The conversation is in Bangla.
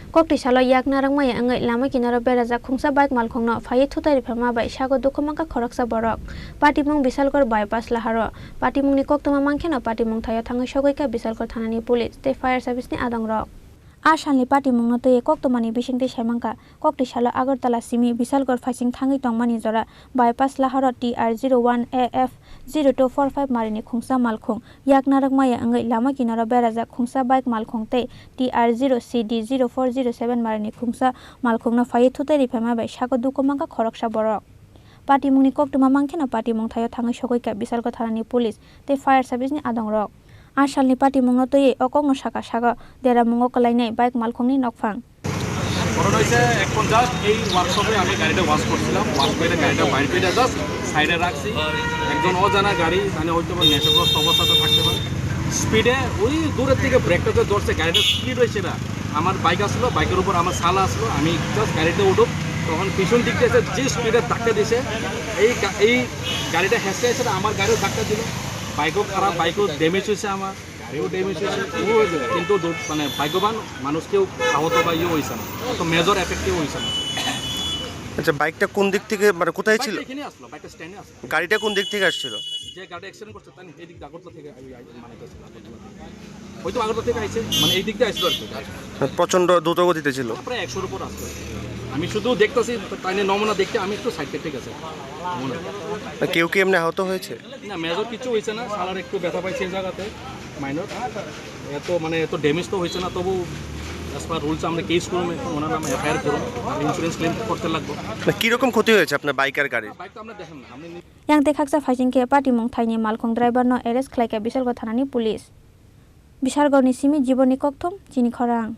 Koktisalo yak Narwkmanya Wngwi Lama Kinaro Berajak Khungsa bai Malkhungo Phaiwi Thuthai Rwphaima bai Sago Dukho Mankha Khoroksa Borok Patimung Bishalgarh bypass Laharo Patimungni Koktwma Mankheno Patimung Thaio Thangwi Sogwikha Bishalgarh Thanani police tei fire service ni Adongrok Asalni Patimung no tei Koktwmani bisingtei saimangka Koktisalo Agartala simi Bishalgarh faising Thangwi tongmani jora bypass Laharo TR01AF 0245 marini Khungsa Malkhung yak Narwkmanya Wngwi Lama Kinaro Berajak Khungsa bai Malkhung tei TR0CD 0407 marini Khungsa Malkhung no Phaiwi Thuthai Rwphaima bai Sago Dukho Mankha Khoroksa Borok Patimungni Koktwma Mankheno Patimung Thaio Thangwi Sogwikha Bishalgarh Thanani police tei fire service ni Adongrok Asalni Patimung no tei okongno saka saka deramungo kalainai bike malkhungni nokphang ঘটনা হয়েছে এখন জাস্ট এই ওয়ার্কশপে আমি গাড়িটা ওয়াশ করছিলাম ওয়াশ করে গাড়িটা বাইরে করে জাস্ট সাইডে রাখছি একজন অজানা গাড়ি মানে হয়তো নেশাগ্রস্ত অবস্থাতে থাকতে পারে স্পিডে ওই দূরের থেকে ব্রেকটা যে ধরছে গাড়িটা স্পিড হয়েছে না আমার বাইক আসলো বাইকের উপর আমার সালা আসলো আমি জাস্ট গাড়িতে উঠব তখন পিছন দিক দিয়ে যে স্পিডে ধাক্কা দিয়েছে এই গাড়িটা হেসে এসে আমার গাড়িও ধাক্কা দিল বাইকও খারাপ বাইকও ড্যামেজ হয়েছে আমার গাড়িও ড্যামেজ হয়েছে কিন্তু মানে ভাগ্যবান মানুষ কেউ আহত বা ইয়ে হয়েছে না অত মেজর এফেক্টিভ হয়েছে না আচ্ছা বাইকটা কোন দিক থেকে মানে কোথায় ছিল এখানে আসলো বাইকটা স্ট্যান্ডে আসলো গাড়িটা কোন দিক থেকে আসছিল যে গাড়ি অ্যাক্সিডেন্ট করছে তাই এই দিক আগরতলা থেকে মানে হয়তো আগরতলা থেকে আইছে মানে এই দিক দিয়ে আসলো আর কি প্রচন্ড দ্রুত গতিতে ছিল প্রায় 100 এর উপর আসলো আমি শুধু দেখতেছি তাই নমুনা দেখতে আমি একটু সাইড থেকে গেছে কেউ কি এমনি আহত হয়েছে না মেজর কিছু হয়েছে না সালার একটু ব্যথা পাইছে এই জায়গাতে মাইনর এত ড্যামেজ তো হয়েছে না তবু অ্যাজ পার রুলস আমরা কেস করুন ওনার নামে এফআইআর করুন ইন্স্যুরেন্স ক্লেম করতে লাগবে কিরকম ক্ষতি হয়েছে আপনার বাইক আর গাড়ির বাইক তো আমরা দেখেন না আপনি yang dekhaksa faisingke Patimung thaini malkhung driver no arrest khlaika Bishalgarh Thanani police Bishalgarh ni simi jiboni Kokthom Chini Khorang